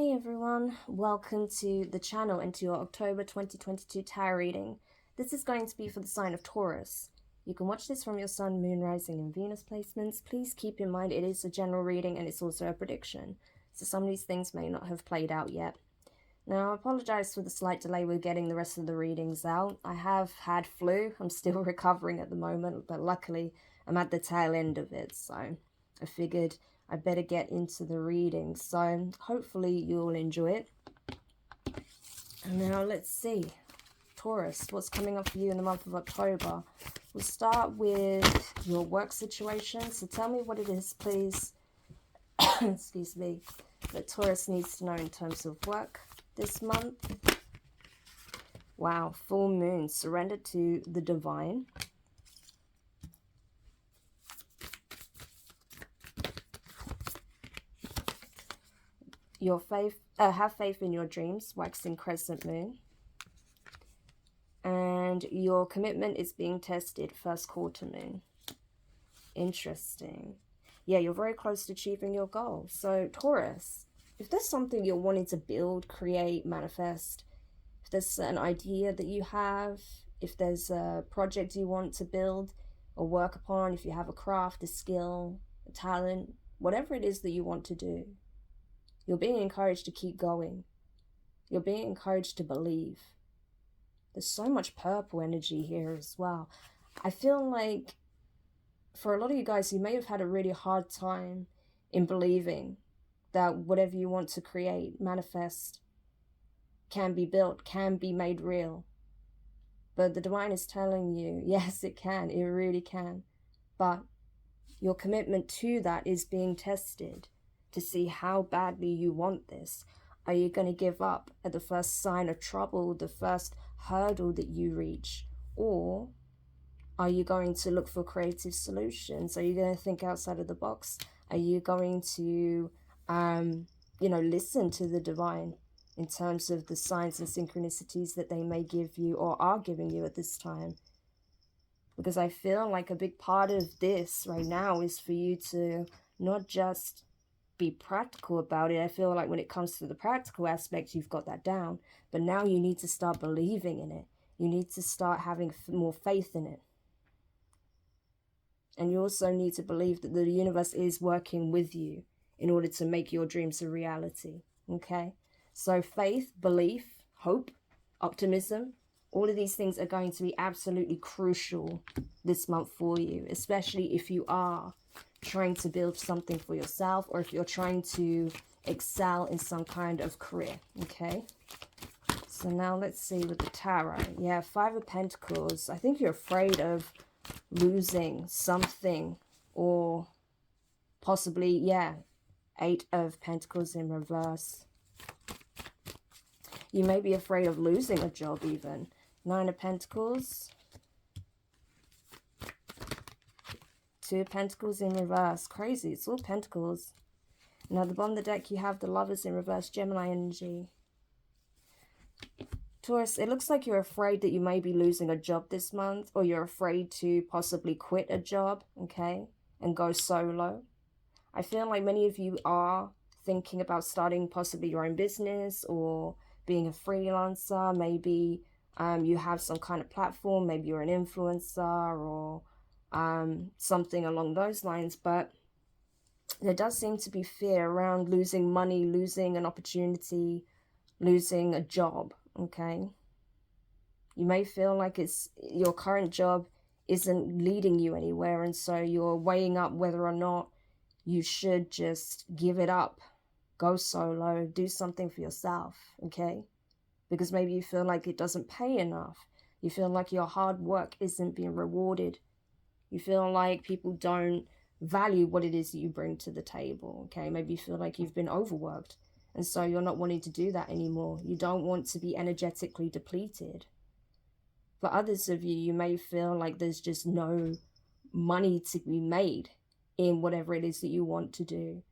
Hey everyone, welcome to the channel and to your October 2022 tarot reading. This is going to be for the sign of Taurus. You can watch this from your Sun, Moon, Rising and Venus placements. Please keep in mind it is a general reading and it's also a prediction, so some of these things may not have played out yet. Now, I apologize for the slight delay with getting the rest of the readings out. I have had flu, I'm still recovering at the moment, but luckily I'm at the tail end of it, so I figured I better get into the reading, so hopefully you'll enjoy it. And now let's see, Taurus, what's coming up for you in the month of October? We'll start with your work situation, so tell me what it is, please, excuse me, that Taurus needs to know in terms of work this month. Wow, full moon, surrender to the divine. Your faith, have faith in your dreams, waxing crescent moon. And your commitment is being tested, first quarter moon. Interesting. Yeah, you're very close to achieving your goal. So Taurus, if there's something you're wanting to build, create, manifest, if there's an idea that you have, if there's a project you want to build or work upon, if you have a craft, a skill, a talent, whatever it is that you want to do, you're being encouraged to keep going. You're being encouraged to believe. There's so much purple energy here as well. I feel like for a lot of you guys, you may have had a really hard time in believing that whatever you want to create, manifest, can be built, can be made real. But the divine is telling you, yes, it can. It really can. But your commitment to that is being tested to see how badly you want this. Are you going to give up at the first sign of trouble, the first hurdle that you reach? Or are you going to look for creative solutions? Are you going to think outside of the box? Are you going to, listen to the divine in terms of the signs and synchronicities that they may give you or are giving you at this time? Because I feel like a big part of this right now is for you to not just be practical about it. I feel like when it comes to the practical aspect, you've got that down, but now you need to start believing in it. You need to start having more faith in it. And you also need to believe that the universe is working with you in order to make your dreams a reality. Okay? So faith, belief, hope, optimism, all of these things are going to be absolutely crucial this month for you, especially if you are trying to build something for yourself or if you're trying to excel in some kind of career. Okay, so now let's see with the tarot. Yeah, Five of Pentacles. I think you're afraid of losing something, or possibly, yeah, Eight of Pentacles in reverse. You may be afraid of losing a job even. Nine of Pentacles. Two of Pentacles in reverse. Crazy. It's all Pentacles. Now, at the bottom of the deck, you have the Lovers in reverse, Gemini energy. Taurus, it looks like you're afraid that you may be losing a job this month, or you're afraid to possibly quit a job, okay, and go solo. I feel like many of you are thinking about starting possibly your own business or being a freelancer. Maybe you have some kind of platform. Maybe you're an influencer or something along those lines, but there does seem to be fear around losing money, losing an opportunity, losing a job. Okay, you may feel like it's your current job isn't leading you anywhere, and so you're weighing up whether or not you should just give it up, go solo, do something for yourself. Okay, because maybe you feel like it doesn't pay enough. You feel like your hard work isn't being rewarded. You feel like people don't value what it is that you bring to the table, okay? Maybe you feel like you've been overworked, and so you're not wanting to do that anymore. You don't want to be energetically depleted. For others of you, you may feel like there's just no money to be made in whatever it is that you want to do.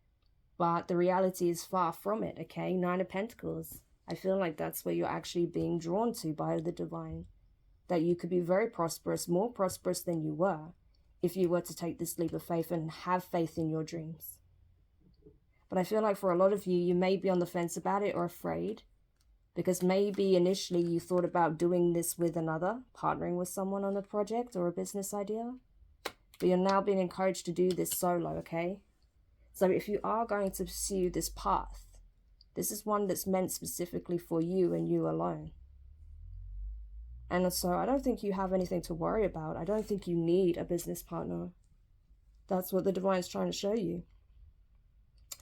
But the reality is far from it, okay? Nine of Pentacles. I feel like that's where you're actually being drawn to by the divine. That you could be very prosperous, more prosperous than you were, if you were to take this leap of faith and have faith in your dreams. But I feel like for a lot of you, you may be on the fence about it or afraid, because maybe initially you thought about doing this with another, partnering with someone on a project or a business idea, but you're now being encouraged to do this solo, okay? So if you are going to pursue this path, this is one that's meant specifically for you and you alone. And so I don't think you have anything to worry about. I don't think you need a business partner. That's what the divine is trying to show you.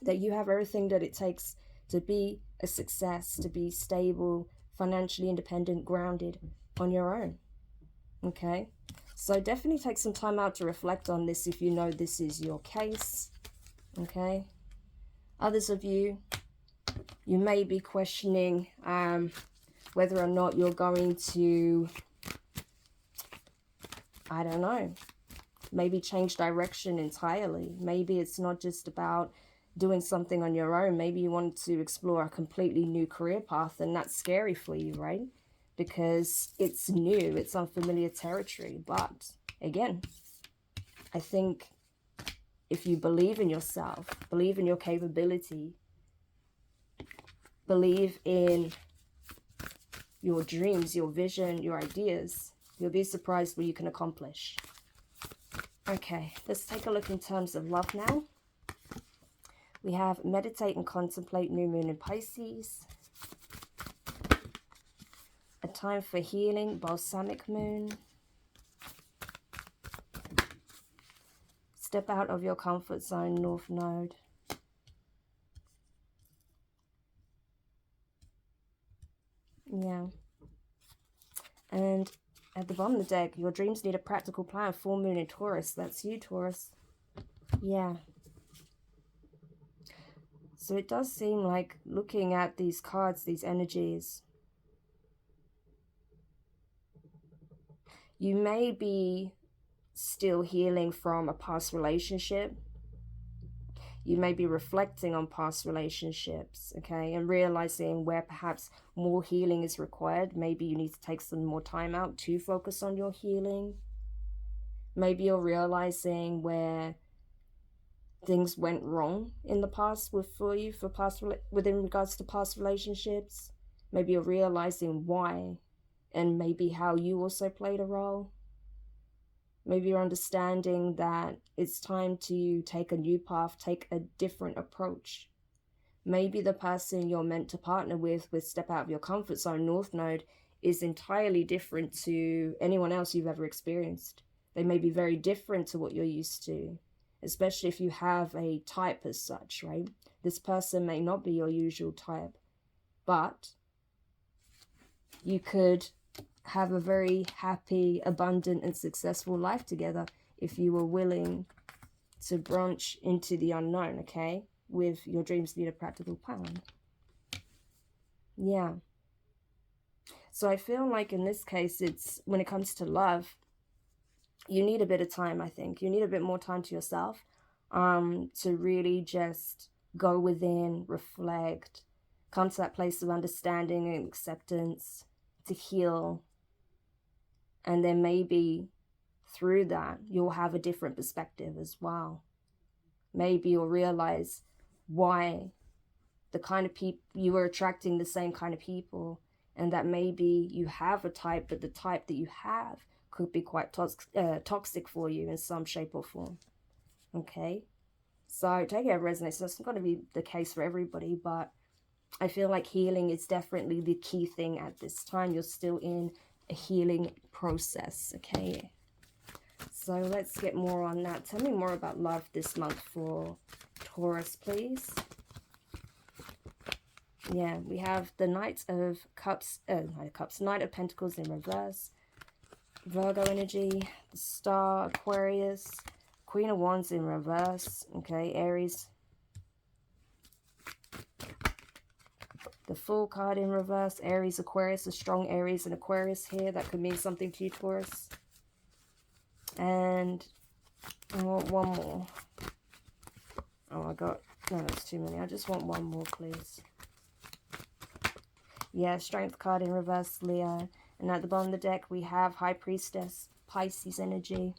That you have everything that it takes to be a success, to be stable, financially independent, grounded on your own. Okay? So definitely take some time out to reflect on this if you know this is your case. Okay? Others of you, you may be questioning whether or not you're going to, I don't know, maybe change direction entirely. Maybe it's not just about doing something on your own. Maybe you want to explore a completely new career path, and that's scary for you, right? Because it's new, it's unfamiliar territory. But again, I think if you believe in yourself, believe in your capability, believe in your dreams, your vision, your ideas, you'll be surprised what you can accomplish. Okay, let's take a look in terms of love now. We have meditate and contemplate, new moon in Pisces. A time for healing, balsamic moon. Step out of your comfort zone, north node. Yeah. And at the bottom of the deck, your dreams need a practical plan, full moon in Taurus. That's you, Taurus. Yeah. So it does seem like, looking at these cards, these energies, you may be still healing from a past relationship. You may be reflecting on past relationships, okay, and realizing where perhaps more healing is required. Maybe you need to take some more time out to focus on your healing. Maybe you're realizing where things went wrong in the past within regards to past relationships. Maybe you're realizing why, and maybe how you also played a role. Maybe you're understanding that it's time to take a new path, take a different approach. Maybe the person you're meant to partner with step out of your comfort zone, north node, is entirely different to anyone else you've ever experienced. They may be very different to what you're used to, especially if you have a type as such, right? This person may not be your usual type, but you could have a very happy, abundant, and successful life together if you were willing to branch into the unknown, okay? With your dreams need a practical plan. Yeah. So I feel like in this case, it's, when it comes to love, you need a bit of time, I think. You need a bit more time to yourself to really just go within, reflect, come to that place of understanding and acceptance, to heal. And then maybe through that, you'll have a different perspective as well. Maybe you'll realize why the kind of people you were attracting, the same kind of people, and that maybe you have a type, but the type that you have could be quite toxic for you in some shape or form. Okay, so take it as resonates. So it's not going to be the case for everybody, but I feel like healing is definitely the key thing at this time. You're still in a healing process, okay? So let's get more on that. Tell me more about love this month for Taurus, please. Yeah, we have the Knight of Cups, Knight of Pentacles in reverse, Virgo energy, the Star, Aquarius, Queen of Wands in reverse, okay, Aries. The Fool card in reverse, Aries, Aquarius, a strong Aries and Aquarius here. That could mean something to you, Taurus. And I want one more. Oh, no, that's too many. I just want one more, please. Yeah, Strength card in reverse, Leo. And at the bottom of the deck, we have High Priestess, Pisces energy.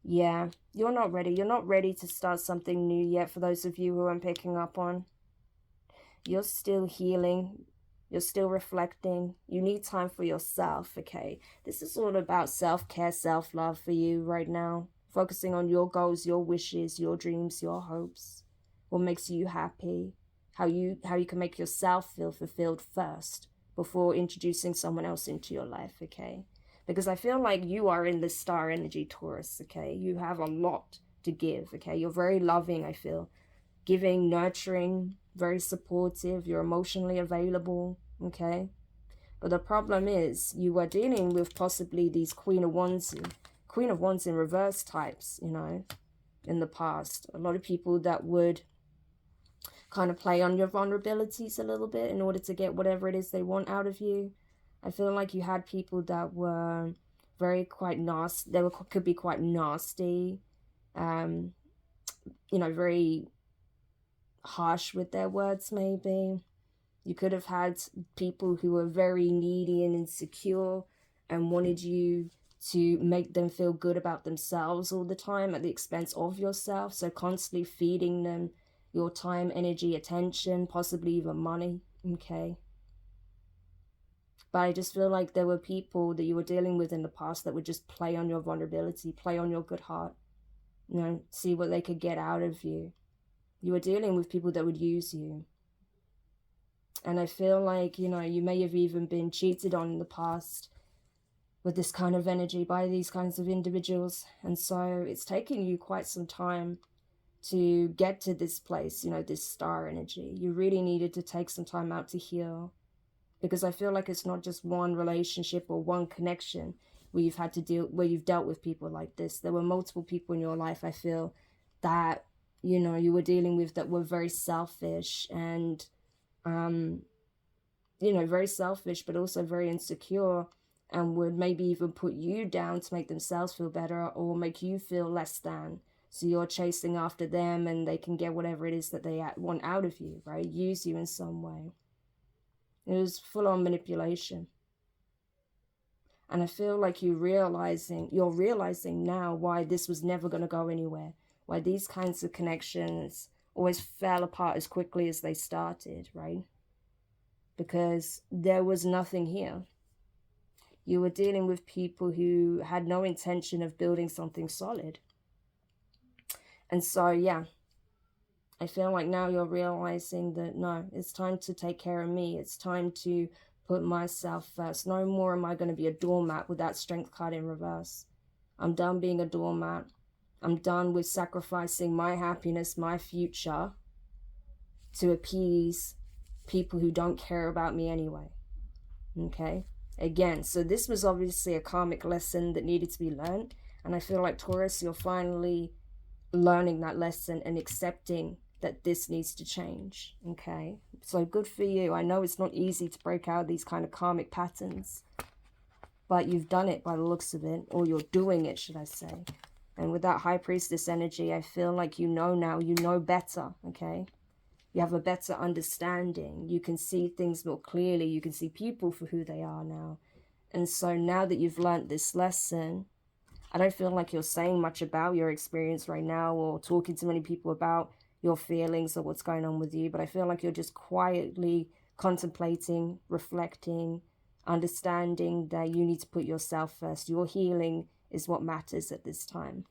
Yeah, you're not ready. You're not ready to start something new yet, for those of you who I'm picking up on. You're still healing. You're still reflecting. You need time for yourself, okay? This is all about self-care, self-love for you right now. Focusing on your goals, your wishes, your dreams, your hopes. What makes you happy. How you can make yourself feel fulfilled first before introducing someone else into your life, okay? Because I feel like you are in the star energy, Taurus, okay? You have a lot to give, okay? You're very loving, I feel. Giving, nurturing, very supportive. You're emotionally available, okay? But the problem is you are dealing with possibly these Queen of Wands in reverse types, you know, in the past. A lot of people that would kind of play on your vulnerabilities a little bit in order to get whatever it is they want out of you. I feel like you had people that were quite nasty. Could be quite nasty, you know, very harsh with their words maybe. You could have had people who were very needy and insecure and wanted you to make them feel good about themselves all the time at the expense of yourself. So constantly feeding them your time, energy, attention, possibly even money, okay? But I just feel like there were people that you were dealing with in the past that would just play on your vulnerability, play on your good heart, you know, see what they could get out of you. You were dealing with people that would use you. And I feel like, you know, you may have even been cheated on in the past with this kind of energy by these kinds of individuals. And so it's taken you quite some time to get to this place, you know, this star energy. You really needed to take some time out to heal, because I feel like it's not just one relationship or one connection where you've dealt with people like this. There were multiple people in your life, I feel, that, you know, you were dealing with that were very selfish and, you know, very selfish, but also very insecure, and would maybe even put you down to make themselves feel better or make you feel less than. So you're chasing after them and they can get whatever it is that they want out of you, right? Use you in some way. It was full-on manipulation. And I feel like you're realizing now why this was never going to go anywhere. Why these kinds of connections always fell apart as quickly as they started, right? Because there was nothing here. You were dealing with people who had no intention of building something solid. And so, yeah, I feel like now you're realizing that, no, it's time to take care of me. It's time to put myself first. No more am I going to be a doormat with that strength card in reverse. I'm done being a doormat. I'm done with sacrificing my happiness, my future, to appease people who don't care about me anyway. Okay? Again, so this was obviously a karmic lesson that needed to be learned. And I feel like, Taurus, you're finally learning that lesson and accepting that this needs to change. Okay? So good for you. I know it's not easy to break out of these kind of karmic patterns, but you've done it by the looks of it, or you're doing it, should I say. And with that High Priestess energy, I feel like you know now, you know better, okay? You have a better understanding. You can see things more clearly. You can see people for who they are now. And so now that you've learned this lesson, I don't feel like you're saying much about your experience right now or talking to many people about your feelings or what's going on with you, but I feel like you're just quietly contemplating, reflecting, understanding that you need to put yourself first. Your healing is what matters at this time.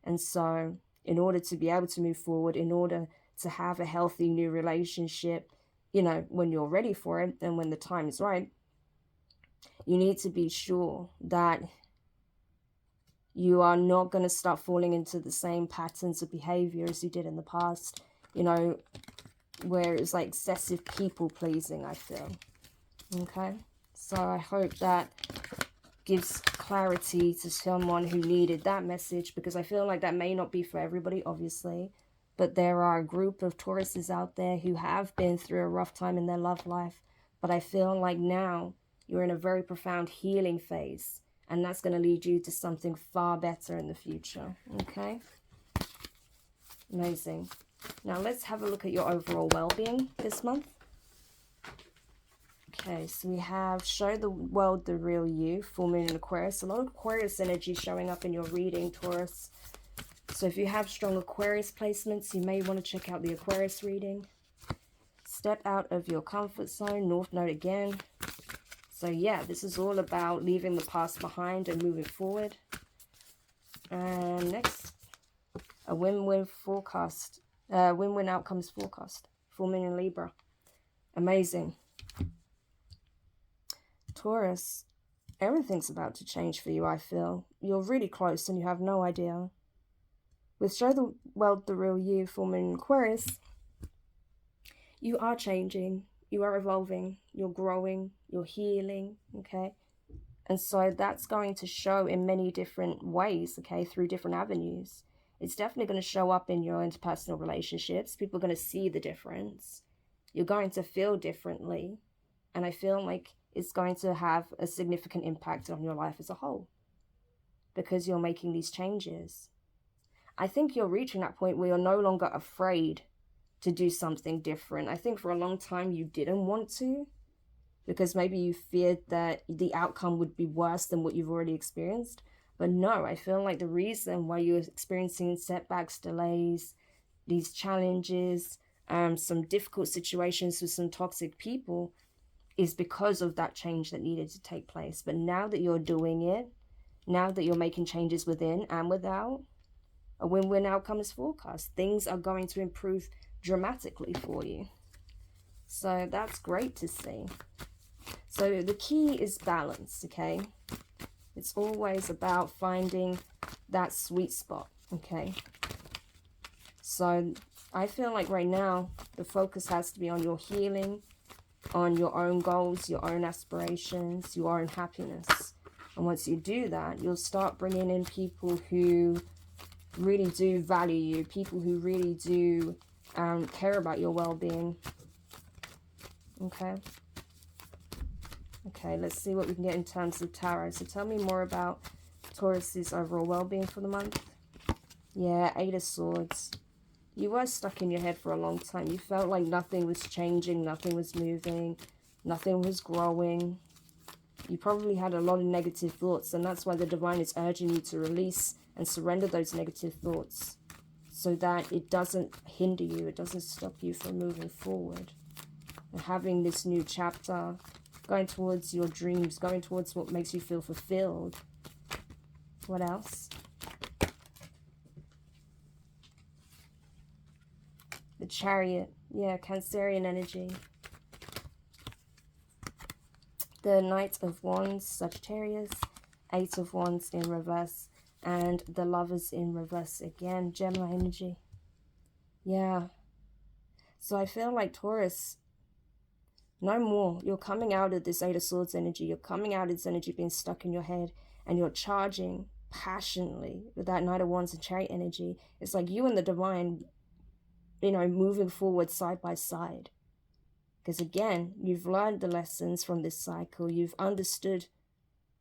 And so in order to be able to move forward, in order to have a healthy new relationship, you know, when you're ready for it and when the time is right, you need to be sure that you are not going to start falling into the same patterns of behavior as you did in the past, you know, where it was like excessive people pleasing, I feel. Okay? So I hope that gives clarity to someone who needed that message, because I feel like that may not be for everybody, obviously, but there are a group of Tauruses out there who have been through a rough time in their love life, but I feel like now you're in a very profound healing phase, and that's going to lead you to something far better in the future. Okay? Amazing. Now let's have a look at your overall well-being this month. Okay, so we have show the world the real you, full moon in Aquarius. A lot of Aquarius energy showing up in your reading, Taurus. So if you have strong Aquarius placements, you may want to check out the Aquarius reading. Step out of your comfort zone, North Node again. So yeah, this is all about leaving the past behind and moving forward. And next, a win-win forecast, win-win outcomes forecast. Full moon in Libra. Amazing. Taurus, everything's about to change for you, I feel. You're really close and you have no idea. With show the world the real you, full moon in Aquarius, you are changing, you are evolving, you're growing, you're healing, okay? And so that's going to show in many different ways, okay, through different avenues. It's definitely going to show up in your interpersonal relationships. People are going to see the difference. You're going to feel differently. And I feel like it's going to have a significant impact on your life as a whole because you're making these changes. I think you're reaching that point where you're no longer afraid to do something different. I think for a long time you didn't want to because maybe you feared that the outcome would be worse than what you've already experienced. But no, I feel like the reason why you're experiencing setbacks, delays, these challenges, some difficult situations with some toxic people is because of that change that needed to take place. But now that you're doing it, now that you're making changes within and without, a win-win outcome is forecast. Things are going to improve dramatically for you. So that's great to see. So the key is balance, okay? It's always about finding that sweet spot, okay? So I feel like right now the focus has to be on your healing, on your own goals, your own aspirations, your own happiness. And once you do that, you'll start bringing in people who really do value you, people who really do care about your well-being. Okay. Okay, let's see what we can get in terms of tarot. So tell me more about Taurus's overall well-being for the month. Yeah, 8 of Swords. You were stuck in your head for a long time. You felt like nothing was changing, nothing was moving, nothing was growing. You probably had a lot of negative thoughts, and that's why the divine is urging you to release and surrender those negative thoughts so that it doesn't hinder you, it doesn't stop you from moving forward and having this new chapter, going towards your dreams, going towards what makes you feel fulfilled. What else? The Chariot. Yeah, Cancerian energy. The Knight of Wands, Sagittarius. 8 of Wands in reverse. And the Lovers in reverse again. Gemini energy. Yeah. So I feel like Taurus, no more. You're coming out of this 8 of Swords energy. You're coming out of this energy being stuck in your head. And you're charging passionately with that Knight of Wands and Chariot energy. It's like you and the divine, you know, moving forward side by side. Because again, you've learned the lessons from this cycle. You've understood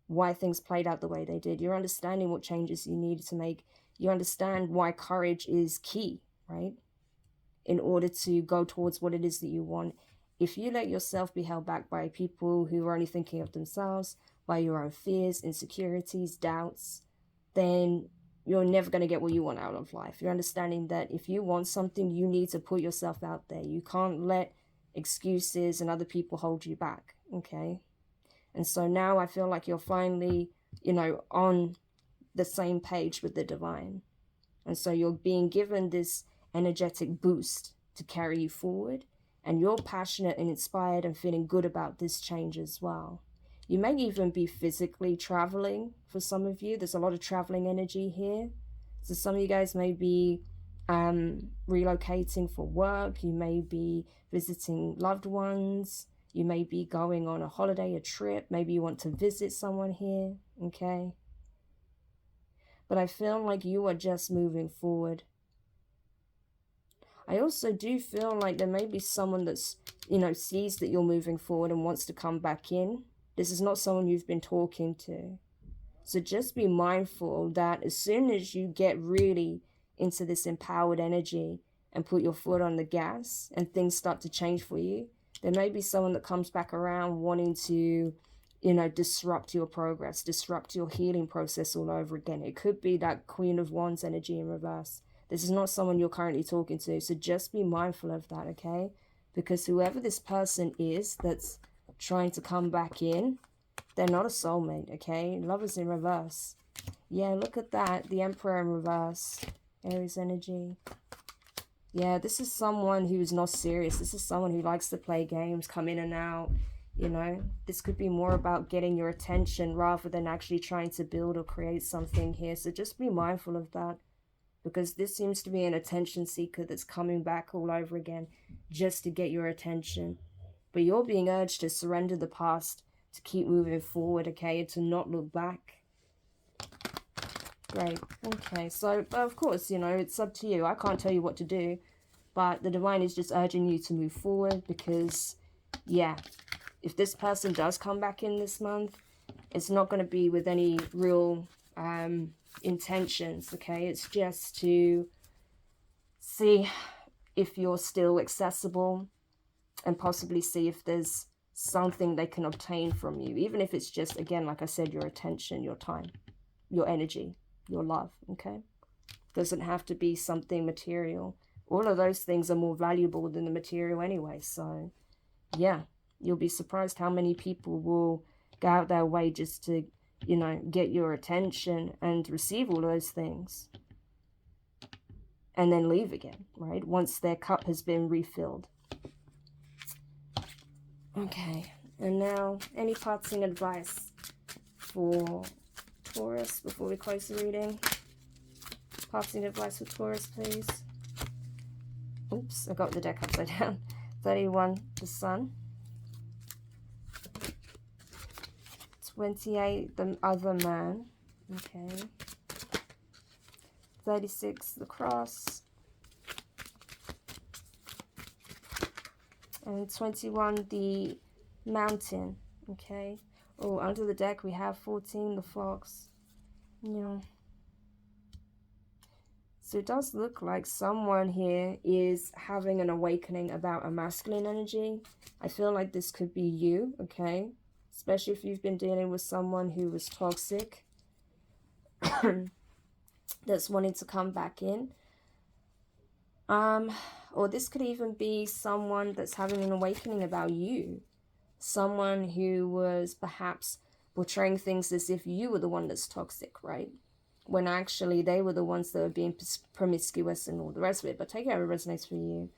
why things played out the way they did. You're understanding what changes you needed to make. You understand why courage is key, right? In order to go towards what it is that you want. If you let yourself be held back by people who are only thinking of themselves, by your own fears, insecurities, doubts, then you're never going to get what you want out of life. You're understanding that if you want something, you need to put yourself out there. You can't let excuses and other people hold you back, okay? And so now I feel like you're finally, you know, on the same page with the divine. And so you're being given this energetic boost to carry you forward. And you're passionate and inspired and feeling good about this change as well. You may even be physically traveling for some of you. There's a lot of traveling energy here. So some of you guys may be relocating for work. You may be visiting loved ones. You may be going on a holiday, a trip. Maybe you want to visit someone here, okay? But I feel like you are just moving forward. I also do feel like there may be someone that's, you know, sees that you're moving forward and wants to come back in. This is not someone you've been talking to. So just be mindful that as soon as you get really into this empowered energy and put your foot on the gas and things start to change for you, There may be someone that comes back around wanting to, you know, disrupt your progress, disrupt your healing process all over again. It could be that Queen of Wands energy in reverse. This is not someone you're currently talking to, so just be mindful of that, okay? Because whoever this person is that's trying to come back in, they're not a soulmate, okay? Lovers in reverse. Yeah, look at that. The Emperor in reverse. Aries energy. Yeah, this is someone who's not serious. This is someone who likes to play games, come in and out. You know, this could be more about getting your attention rather than actually trying to build or create something here. So just be mindful of that, because this seems to be an attention seeker that's coming back all over again just to get your attention. But you're being urged to surrender the past, to keep moving forward, okay, and to not look back. Great. Okay, so of course, you know, it's up to you. I can't tell you what to do, but the divine is just urging you to move forward because, yeah, if this person does come back in this month, it's not going to be with any real intentions, okay? It's just to see if you're still accessible and possibly see if there's something they can obtain from you, even if it's just, again, like I said, your attention, your time, your energy, your love, okay? Doesn't have to be something material. All of those things are more valuable than the material anyway, so yeah. You'll be surprised how many people will go out their way just to, you know, get your attention and receive all those things. And then leave again, right? Once their cup has been refilled. Okay, and now any parting advice for Taurus before we close the reading? Parting advice for Taurus, please. Oops, I got the deck upside down. 31, the Sun. 28, the Other Man. Okay. 36, the Cross. And 21, the Mountain. Okay. Oh, under the deck we have 14, the Fox. Yeah. So it does look like someone here is having an awakening about a masculine energy. I feel like this could be you, okay? Especially if you've been dealing with someone who was toxic that's wanting to come back in. Or this could even be someone that's having an awakening about you. Someone who was perhaps portraying things as if you were the one that's toxic, right? When actually they were the ones that were being promiscuous and all the rest of it. But take it how it resonates for you.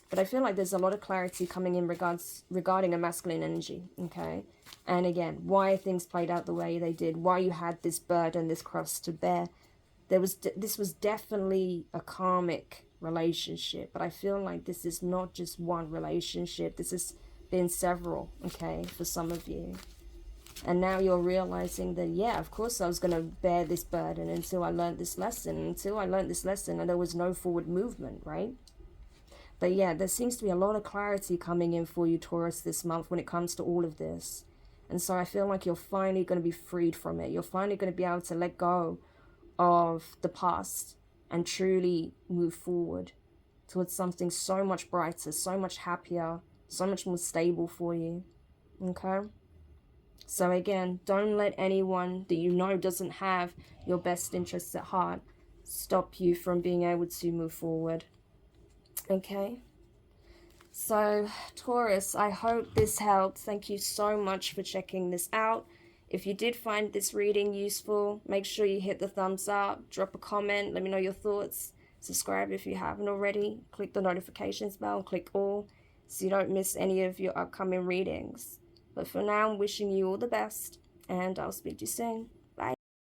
But I feel like there's a lot of clarity coming in regarding a masculine energy, okay? And again, why things played out the way they did, why you had this burden, this cross to bear. This was definitely a karmic relationship, but I feel like this is not just one relationship. This has been several, okay, for some of you. And now you're realizing that, yeah, of course I was going to bear this burden until I learned this lesson. Until I learned this lesson, and there was no forward movement, right? But yeah, there seems to be a lot of clarity coming in for you, Taurus, this month when it comes to all of this. And so I feel like you're finally going to be freed from it. You're finally going to be able to let go of the past and truly move forward towards something so much brighter, so much happier, so much more stable for you. Okay? So again, don't let anyone that you know doesn't have your best interests at heart stop you from being able to move forward. Okay, so Taurus, I hope this helped. Thank you so much for checking this out. If you did find this reading useful, make sure you hit the thumbs up, drop a comment, let me know your thoughts. Subscribe if you haven't already. Click the notifications bell, click all, so you don't miss any of your upcoming readings. But for now, I'm wishing you all the best, and I'll speak to you soon.